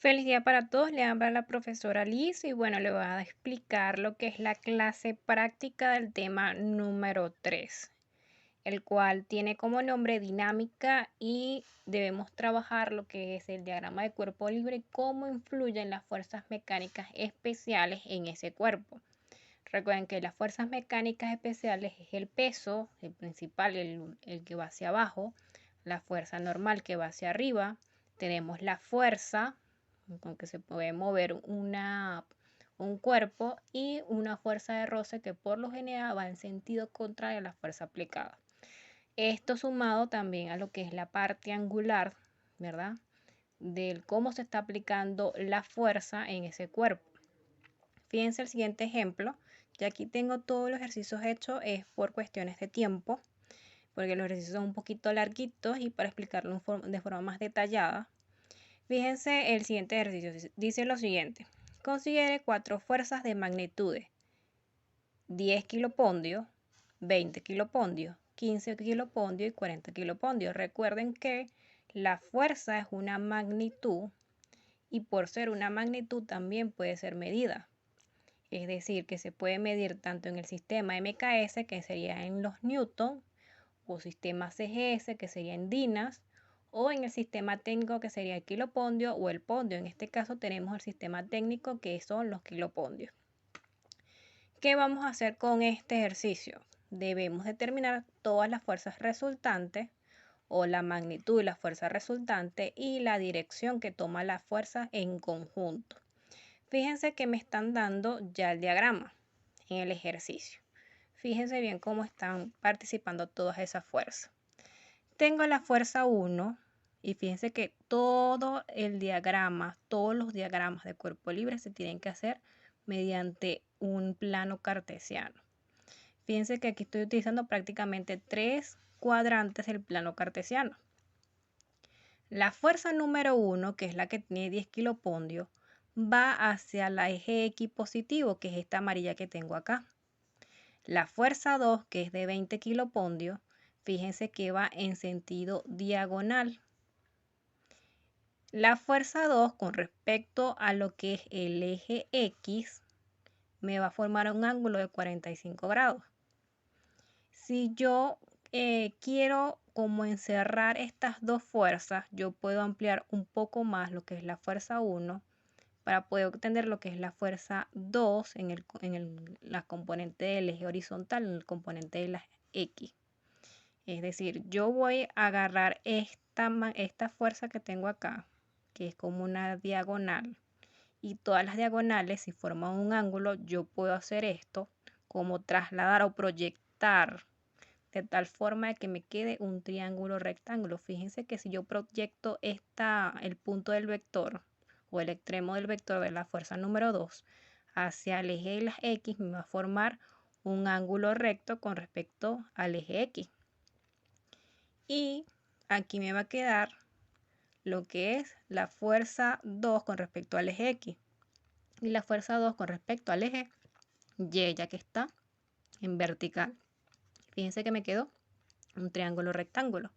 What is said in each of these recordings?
Feliz día para todos, le habla la profesora Liz y bueno, le voy a explicar lo que es la clase práctica del tema número 3, el cual tiene como nombre dinámica y debemos trabajar lo que es el diagrama de cuerpo libre y cómo influyen las fuerzas mecánicas especiales en ese cuerpo. Recuerden que las fuerzas mecánicas especiales es el peso, el principal, el que va hacia abajo, la fuerza normal que va hacia arriba, tenemos la fuerza con que se puede mover un cuerpo y una fuerza de roce que por lo general va en sentido contrario a la fuerza aplicada. Esto sumado también a lo que es la parte angular, ¿verdad? Del cómo se está aplicando la fuerza en ese cuerpo. Fíjense el siguiente ejemplo. Ya aquí tengo todos los ejercicios hechos, es por cuestiones de tiempo, porque los ejercicios son un poquito larguitos y para explicarlo de forma más detallada. Fíjense el siguiente ejercicio. Dice lo siguiente. Considere cuatro fuerzas de magnitudes. 10 kilopondios, 20 kilopondios, 15 kilopondios y 40 kilopondios. Recuerden que la fuerza es una magnitud y por ser una magnitud también puede ser medida. Es decir, que se puede medir tanto en el sistema MKS, que sería en los newton, o sistema CGS, que sería en dinas, o en el sistema técnico, que sería el kilopondio o el pondio. En este caso tenemos el sistema técnico, que son los kilopondios. ¿Qué vamos a hacer con este ejercicio? Debemos determinar todas las fuerzas resultantes o la magnitud y la fuerza resultante y la dirección que toma la fuerza en conjunto. Fíjense que me están dando ya el diagrama en el ejercicio. Fíjense bien cómo están participando todas esas fuerzas. Tengo la fuerza 1 y fíjense que todo el diagrama, todos los diagramas de cuerpo libre se tienen que hacer mediante un plano cartesiano. Fíjense que aquí estoy utilizando prácticamente 3 cuadrantes del plano cartesiano. La fuerza número 1, que es la que tiene 10 kilopondios, va hacia la eje X positivo, que es esta amarilla que tengo acá. La fuerza 2, que es de 20 kilopondios, fíjense que va en sentido diagonal. La fuerza 2 con respecto a lo que es el eje X me va a formar un ángulo de 45 grados. Si yo quiero como encerrar estas dos fuerzas, yo puedo ampliar un poco más lo que es la fuerza 1 para poder obtener lo que es la fuerza 2 la componente del eje horizontal, en el componente de la X. Es decir, yo voy a agarrar esta fuerza que tengo acá, que es como una diagonal, y todas las diagonales, si forman un ángulo, yo puedo hacer esto, como trasladar o proyectar de tal forma de que me quede un triángulo rectángulo. Fíjense que si yo proyecto el punto del vector o el extremo del vector de la fuerza número 2 hacia el eje de las X, me va a formar un ángulo recto con respecto al eje X. Y aquí me va a quedar lo que es la fuerza 2 con respecto al eje X y la fuerza 2 con respecto al eje Y, ya que está en vertical. Fíjense que me quedó un triángulo rectángulo.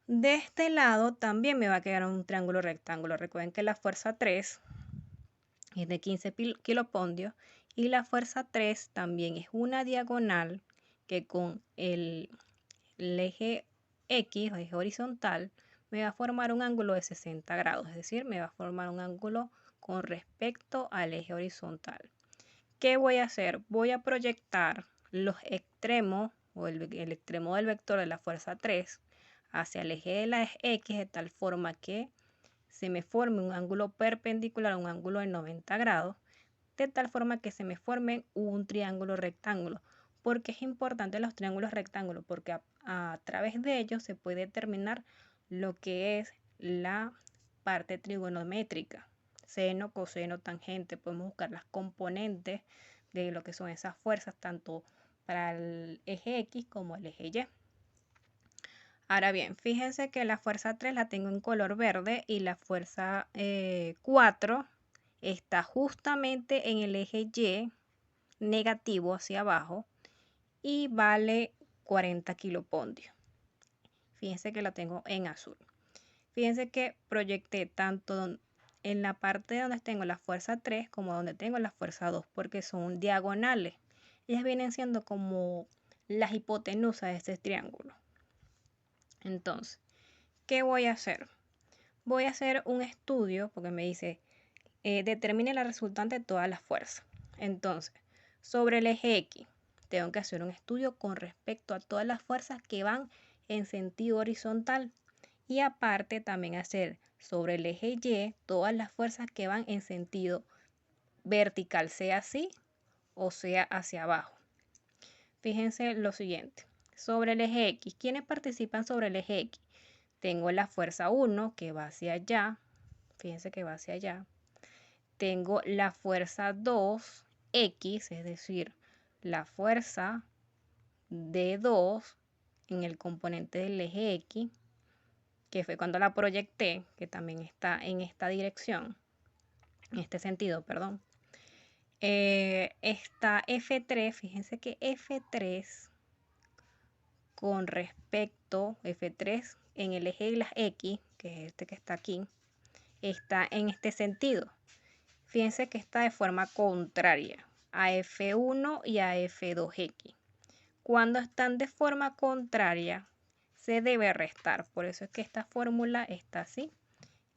De este lado también me va a quedar un triángulo rectángulo. Recuerden que la fuerza 3 es de 15 kilopondios y la fuerza 3 también es una diagonal que con el eje X o eje horizontal me va a formar un ángulo de 60 grados, es decir, me va a formar un ángulo con respecto al eje horizontal. ¿Qué voy a hacer? Voy a proyectar los extremos o el extremo del vector de la fuerza 3 hacia el eje de la X de tal forma que se me forme un ángulo perpendicular, un ángulo de 90 grados, de tal forma que se me forme un triángulo rectángulo. ¿Por qué es importante los triángulos rectángulos? Porque a través de ellos se puede determinar lo que es la parte trigonométrica. Seno, coseno, tangente. Podemos buscar las componentes de lo que son esas fuerzas, tanto para el eje X como el eje Y. Ahora bien, fíjense que la fuerza 3 la tengo en color verde y la fuerza 4 está justamente en el eje Y negativo hacia abajo y vale 40 kilopondios. Fíjense que la tengo en azul. Fíjense que proyecté tanto en la parte donde tengo la fuerza 3 como donde tengo la fuerza 2, porque son diagonales. Ellas vienen siendo como las hipotenusas de este triángulo. Entonces, ¿qué voy a hacer? Voy a hacer un estudio, porque me dice, determine la resultante de todas las fuerzas. Entonces, sobre el eje X, tengo que hacer un estudio con respecto a todas las fuerzas que van en sentido horizontal. Y aparte también hacer sobre el eje Y todas las fuerzas que van en sentido vertical, sea así o sea hacia abajo. Fíjense lo siguiente. Sobre el eje X, ¿quiénes participan sobre el eje X? Tengo la fuerza 1 que va hacia allá. Fíjense que va hacia allá. Tengo la fuerza 2X, es decir, la fuerza de 2 en el componente del eje X, que fue cuando la proyecté, que también está en esta dirección, en este sentido, perdón. Está F3, fíjense que F3 con respecto, F3 en el eje de las X, que es este que está aquí, está en este sentido. Fíjense que está de forma contraria a F1 y a F2X. Cuando están de forma contraria, se debe restar. Por eso es que esta fórmula está así.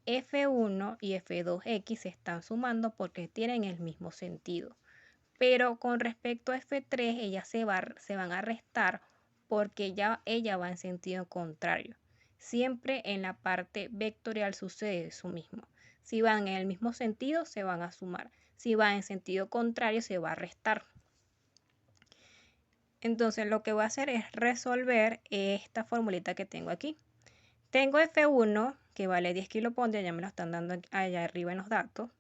F1 y F2X se están sumando porque tienen el mismo sentido. Pero con respecto a F3, ellas se van a restar porque ya ella va en sentido contrario. Siempre en la parte vectorial sucede eso mismo. Si van en el mismo sentido, se van a sumar. Si van en sentido contrario, se va a restar. Entonces lo que voy a hacer es resolver esta formulita que tengo aquí. Tengo F1, que vale 10 kilopontios, ya me lo están dando allá arriba en los datos.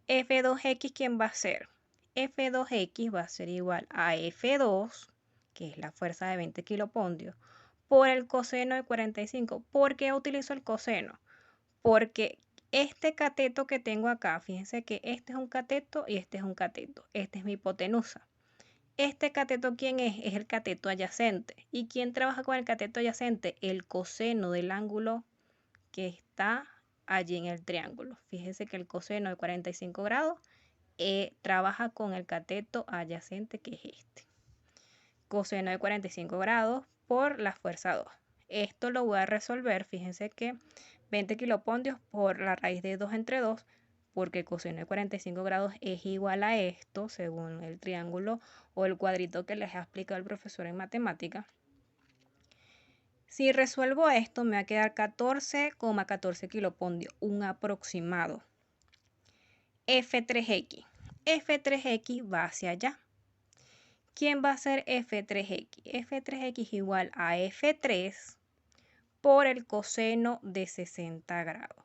F2X, ¿quién va a ser? F2X va a ser igual a F2, que es la fuerza de 20 kilopontios, por el coseno de 45. ¿Por qué utilizo el coseno? Porque este cateto que tengo acá, fíjense que este es un cateto y este es un cateto. Este es mi hipotenusa. ¿Este cateto quién es? Es el cateto adyacente. ¿Y quién trabaja con el cateto adyacente? El coseno del ángulo que está allí en el triángulo. Fíjense que el coseno de 45 grados trabaja con el cateto adyacente, que es este. Coseno de 45 grados por la fuerza 2. Esto lo voy a resolver, fíjense que 20 kilopontios por la raíz de 2 entre 2, porque coseno de 45 grados es igual a esto, según el triángulo o el cuadrito que les ha explicado el profesor en matemática. Si resuelvo esto, me va a quedar 14,14 kilopontios, un aproximado. F3X. F3X va hacia allá. ¿Quién va a ser F3X? F3X igual a F3 por el coseno de 60 grados.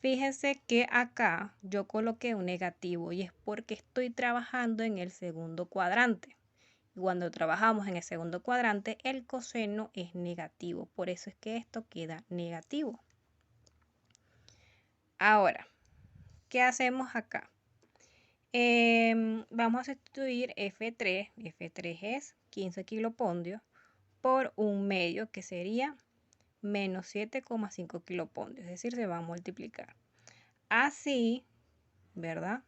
Fíjense que acá yo coloqué un negativo y es porque estoy trabajando en el segundo cuadrante. Cuando trabajamos en el segundo cuadrante, el coseno es negativo. Por eso es que esto queda negativo. Ahora, ¿qué hacemos acá? Vamos a sustituir F3. F3 es 15 kilopontios por un medio, que sería menos 7,5 kilopontios. Es decir, se va a multiplicar. Así, ¿verdad?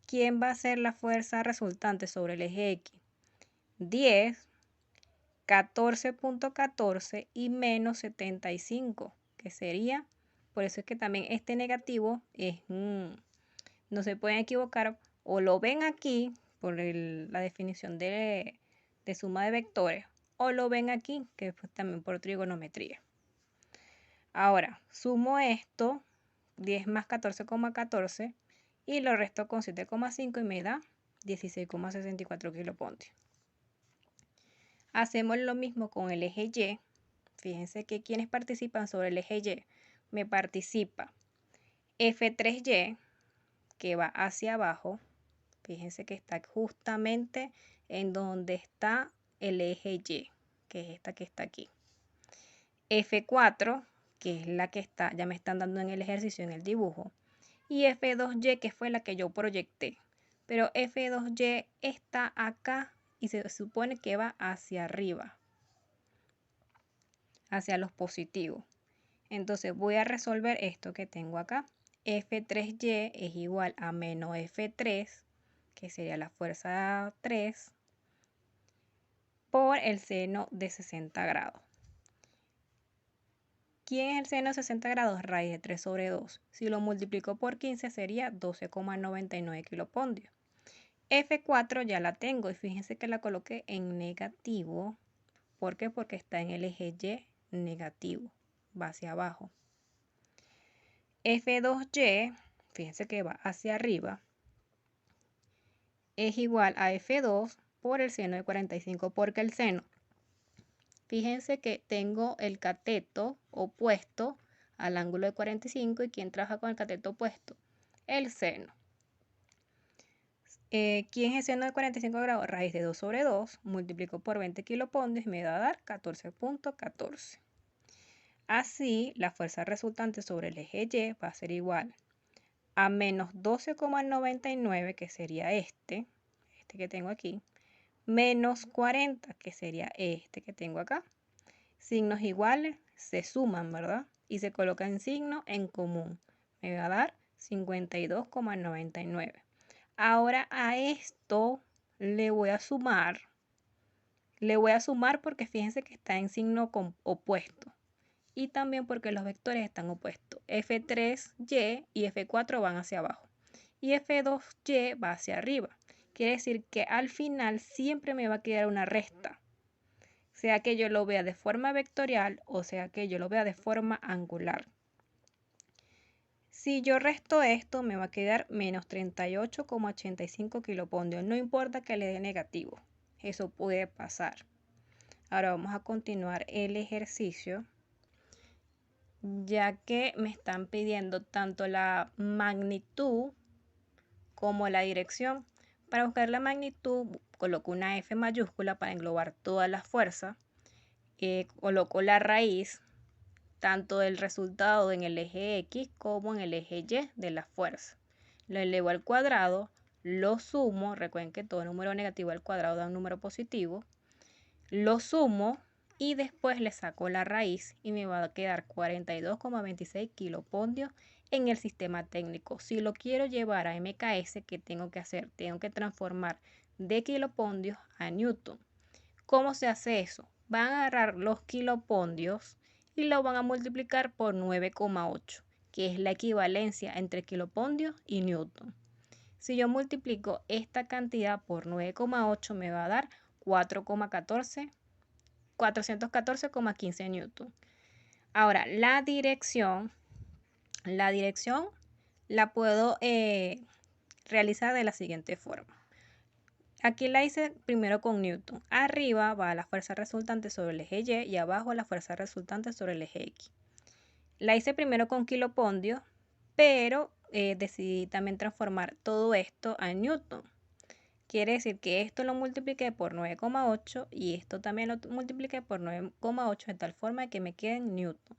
¿Quién va a ser la fuerza resultante sobre el eje X? 10, 14,14 y menos 75, que sería, por eso es que también este negativo es, no se pueden equivocar, o lo ven aquí por la definición de suma de vectores, o lo ven aquí, que es también por trigonometría. Ahora, sumo esto, 10 más 14,14, y lo resto con 7,5 y me da 16,64 kilopontios. Hacemos lo mismo con el eje Y. Fíjense que quienes participan sobre el eje Y, me participa F3Y, que va hacia abajo. Fíjense que está justamente en donde está el eje Y, que es esta que está aquí. F4, que es la que está, ya me están dando en el ejercicio, en el dibujo. Y F2Y, que fue la que yo proyecté. Pero F2Y está acá y se supone que va hacia arriba, hacia los positivos. Entonces voy a resolver esto que tengo acá. F3Y es igual a menos F3, que sería la fuerza 3, por el seno de 60 grados. ¿Quién es el seno de 60 grados? Raíz de 3 sobre 2. Si lo multiplico por 15 sería 12,99 kilopondios. F4 ya la tengo y fíjense que la coloqué en negativo. ¿Por qué? Porque está en el eje Y negativo, va hacia abajo. F2Y, fíjense que va hacia arriba, es igual a F2 por el seno de 45, porque el seno, fíjense que tengo el cateto opuesto al ángulo de 45 y ¿quién trabaja con el cateto opuesto? El seno. ¿Quién es el seno de 45 grados? Raíz de 2 sobre 2, multiplico por 20 kilopondios y me va a dar 14,14. Así, la fuerza resultante sobre el eje Y va a ser igual a menos 12,99, que sería este que tengo aquí, menos 40, que sería este que tengo acá. Signos iguales se suman, ¿verdad? Y se colocan signos en común. Me va a dar 52,99. Ahora a esto le voy a sumar. Le voy a sumar porque fíjense que está en signo opuesto. Y también porque los vectores están opuestos. F3Y y F4 van hacia abajo. Y F2Y va hacia arriba. Quiere decir que al final siempre me va a quedar una resta. Sea que yo lo vea de forma vectorial o sea que yo lo vea de forma angular. Si yo resto esto, me va a quedar menos 38,85 kilopondios. No importa que le dé negativo. Eso puede pasar. Ahora vamos a continuar el ejercicio, ya que me están pidiendo tanto la magnitud como la dirección. Para buscar la magnitud, coloco una F mayúscula para englobar todas las fuerzas. Coloco la raíz tanto del resultado en el eje X como en el eje Y de la fuerza. Lo elevo al cuadrado, lo sumo, recuerden que todo número negativo al cuadrado da un número positivo, lo sumo y después le saco la raíz y me va a quedar 42,26 kilopondios en el sistema técnico. Si lo quiero llevar a MKS, ¿qué tengo que hacer? Tengo que transformar de kilopondios a newton. ¿Cómo se hace eso? Van a agarrar los kilopondios y lo van a multiplicar por 9,8, que es la equivalencia entre kilopondios y newton. Si yo multiplico esta cantidad por 9,8 me va a dar 414,15 newton. Ahora, la dirección la puedo realizar de la siguiente forma. Aquí la hice primero con newton. Arriba va la fuerza resultante sobre el eje Y y abajo la fuerza resultante sobre el eje X. La hice primero con kilopondios, pero decidí también transformar todo esto a newton. Quiere decir que esto lo multipliqué por 9,8 y esto también lo multipliqué por 9,8 de tal forma que me quede en newton.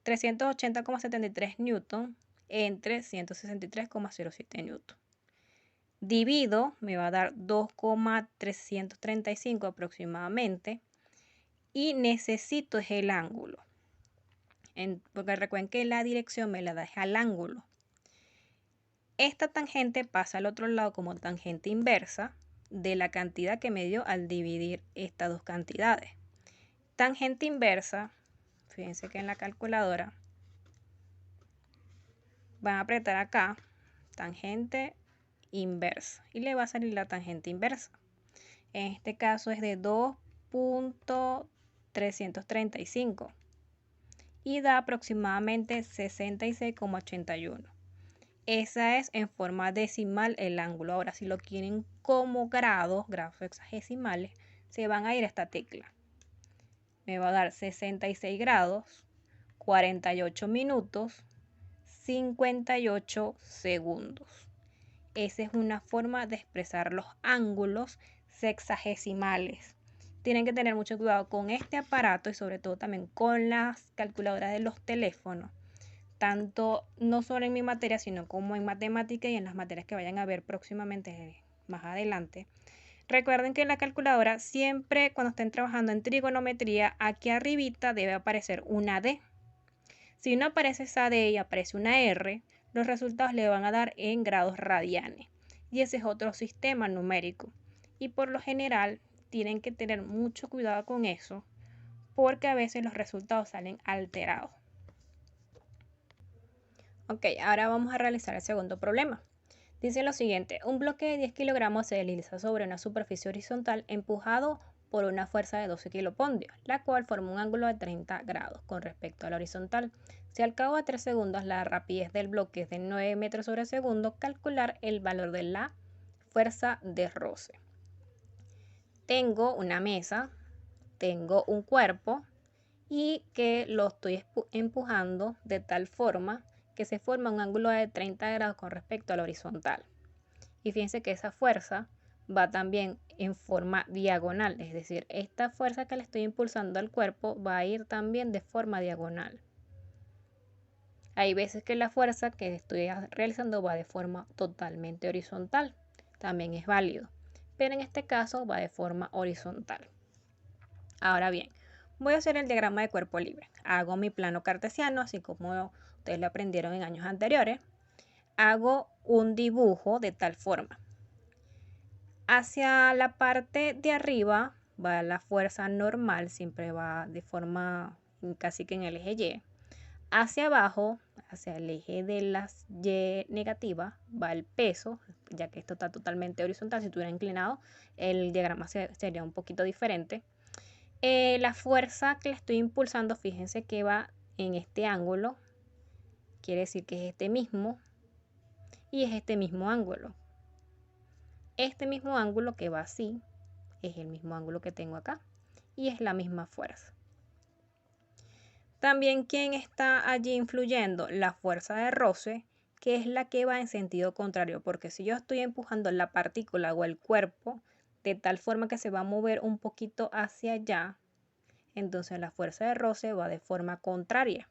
380,73 newton entre 163,07 newton. Divido, me va a dar 2,335 aproximadamente. Y necesito es el ángulo. Porque recuerden que la dirección me la da al ángulo. Esta tangente pasa al otro lado como tangente inversa de la cantidad que me dio al dividir estas dos cantidades. Tangente inversa, fíjense que en la calculadora van a apretar acá, tangente inversa, y le va a salir la tangente inversa. En este caso es de 2,335 y da aproximadamente 66,81. Esa es en forma decimal el ángulo. Ahora, si lo quieren como grados hexagesimales, se van a ir a esta tecla. Me va a dar 66 grados, 48 minutos, 58 segundos. Esa es una forma de expresar los ángulos sexagesimales. Tienen que tener mucho cuidado con este aparato y sobre todo también con las calculadoras de los teléfonos. Tanto no solo en mi materia, sino como en matemática y en las materias que vayan a ver próximamente más adelante. Recuerden que en la calculadora siempre cuando estén trabajando en trigonometría, aquí arribita debe aparecer una D. Si no aparece esa D y aparece una R, los resultados le van a dar en grados radianes. Y ese es otro sistema numérico. Y por lo general tienen que tener mucho cuidado con eso, porque a veces los resultados salen alterados. Ok, ahora vamos a realizar el segundo problema. Dice lo siguiente: un bloque de 10 kilogramos se desliza sobre una superficie horizontal empujado por una fuerza de 12 kilopondios, la cual forma un ángulo de 30 grados con respecto a la horizontal. Si al cabo de 3 segundos la rapidez del bloque es de 9 metros sobre segundo, calcular el valor de la fuerza de roce. Tengo una mesa, tengo un cuerpo y que lo estoy empujando de tal forma que se forma un ángulo de 30 grados con respecto a la horizontal. Y fíjense que esa fuerza va también en forma diagonal, es decir, esta fuerza que le estoy impulsando al cuerpo va a ir también de forma diagonal. Hay veces que la fuerza que estoy realizando va de forma totalmente horizontal, también es válido, pero en este caso va de forma horizontal. Ahora bien, voy a hacer el diagrama de cuerpo libre. Hago mi plano cartesiano, así como ustedes lo aprendieron en años anteriores. Hago un dibujo de tal forma. Hacia la parte de arriba va la fuerza normal, siempre va de forma casi que en el eje Y. Hacia abajo, hacia el eje de las Y negativas, va el peso, ya que esto está totalmente horizontal. Si estuviera inclinado, el diagrama sería un poquito diferente. La fuerza que le estoy impulsando, fíjense que va en este ángulo, quiere decir que es este mismo, y es este mismo ángulo. Este mismo ángulo que va así, es el mismo ángulo que tengo acá, y es la misma fuerza. También, ¿quién está allí influyendo? La fuerza de roce, que es la que va en sentido contrario, porque si yo estoy empujando la partícula o el cuerpo de tal forma que se va a mover un poquito hacia allá, entonces la fuerza de roce va de forma contraria.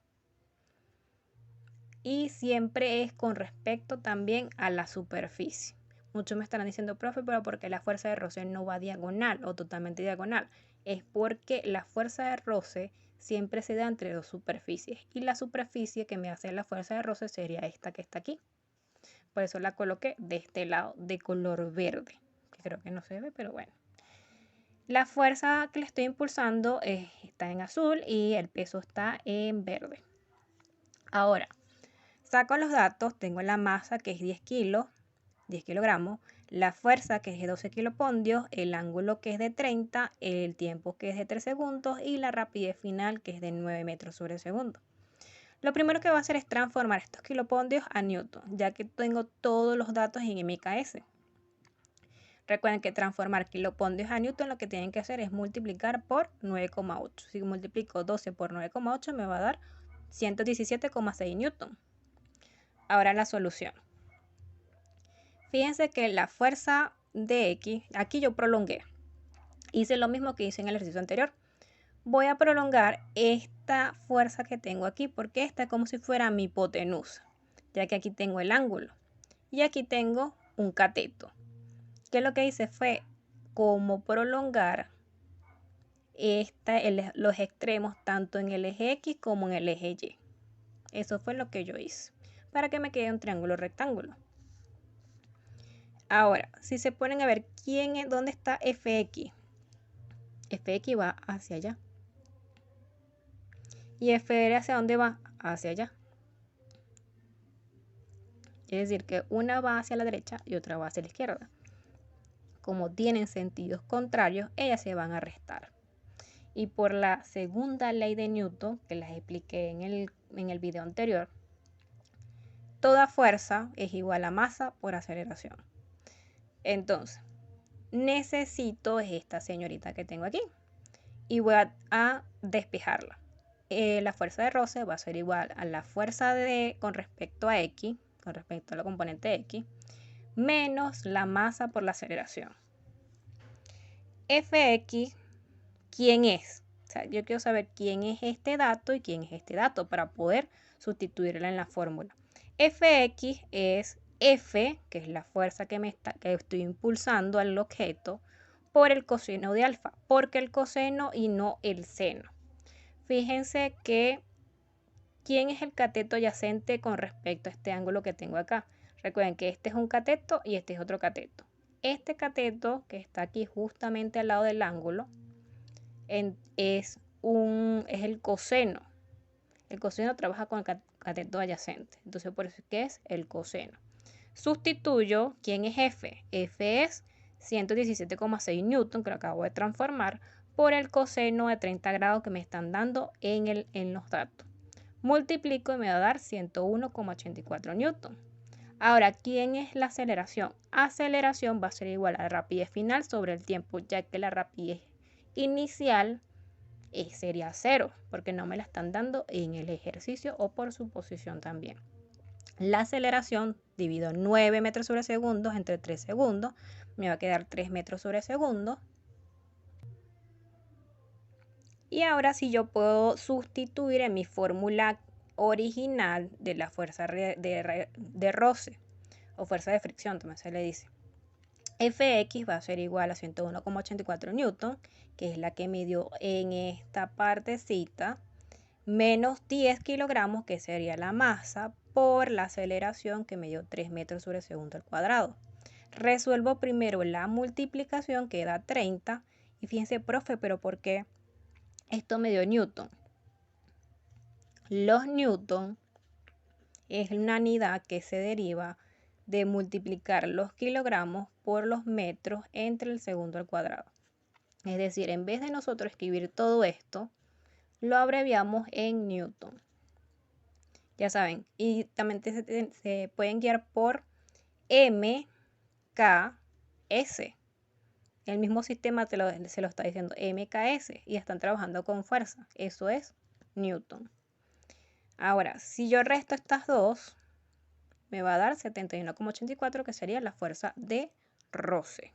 Y siempre es con respecto también a la superficie. Muchos me estarán diciendo, profe, pero ¿por qué la fuerza de roce no va diagonal o totalmente diagonal? Es porque la fuerza de roce siempre se da entre dos superficies. Y la superficie que me hace la fuerza de roce sería esta que está aquí. Por eso la coloqué de este lado, de color verde. Que creo que no se ve, pero bueno. La fuerza que le estoy impulsando está en azul y el peso está en verde. Ahora, saco los datos, tengo la masa que es 10 kilogramos, la fuerza que es de 12 kilopondios, el ángulo que es de 30, el tiempo que es de 3 segundos y la rapidez final que es de 9 metros sobre segundo. Lo primero que voy a hacer es transformar estos kilopondios a newton, ya que tengo todos los datos en MKS. Recuerden que transformar kilopondios a newton lo que tienen que hacer es multiplicar por 9,8. Si multiplico 12 por 9,8 me va a dar 117,6 newton. Ahora la solución. Fíjense que la fuerza de X, aquí yo prolongué. Hice lo mismo que hice en el ejercicio anterior. Voy a prolongar esta fuerza que tengo aquí porque esta es como si fuera mi hipotenusa, ya que aquí tengo el ángulo y aquí tengo un cateto. Que lo que hice fue como prolongar los extremos tanto en el eje X como en el eje Y. Eso fue lo que yo hice para que me quede un triángulo rectángulo. Ahora, si se ponen a ver dónde está FX. FX va hacia allá. ¿Y FR hacia dónde va? Hacia allá. Es decir, que una va hacia la derecha y otra va hacia la izquierda. Como tienen sentidos contrarios, ellas se van a restar. Y por la segunda ley de Newton, que las expliqué en el video anterior, toda fuerza es igual a masa por aceleración. Entonces, necesito esta señorita que tengo aquí y voy a despejarla. La fuerza de roce va a ser igual a la fuerza con respecto a X, con respecto a la componente X, menos la masa por la aceleración. Fx, ¿quién es? O sea, yo quiero saber quién es este dato y quién es este dato para poder sustituirla en la fórmula. Fx es F, que es la fuerza que estoy impulsando al objeto, por el coseno de alfa, porque el coseno y no el seno. Fíjense que ¿quién es el cateto adyacente con respecto a este ángulo que tengo acá? Recuerden que este es un cateto y este es otro cateto. Este cateto que está aquí justamente al lado del ángulo es el coseno. El coseno trabaja con el cateto adyacente. Entonces por eso es que es el coseno. Sustituyo, ¿quién es F? F es 117,6 newton, que lo acabo de transformar, por el coseno de 30 grados que me están dando en los datos. Multiplico y me va a dar 101,84 newton. Ahora, ¿quién es la aceleración? Aceleración va a ser igual a la rapidez final sobre el tiempo, ya que la rapidez inicial sería 0, porque no me la están dando en el ejercicio o por su posición también. La aceleración divido 9 metros sobre segundo entre 3 segundos, me va a quedar 3 metros sobre segundo. Y ahora sí yo puedo sustituir en mi fórmula original de la fuerza de roce o fuerza de fricción, también se le dice. Fx va a ser igual a 101,84 newton, que es la que me dio en esta partecita, menos 10 kilogramos, que sería la masa, por la aceleración que me dio 3 metros sobre segundo al cuadrado. Resuelvo primero la multiplicación, que da 30, y fíjense, profe, pero ¿por qué esto me dio newton? Los newton es una unidad que se deriva de multiplicar los kilogramos por los metros entre el segundo al cuadrado. Es decir, en vez de nosotros escribir todo esto, lo abreviamos en newton. Ya saben, y también se pueden guiar por MKS. El mismo sistema se lo está diciendo MKS y están trabajando con fuerza. Eso es newton. Ahora, si yo resto estas dos, me va a dar 71,84, que sería la fuerza de roce.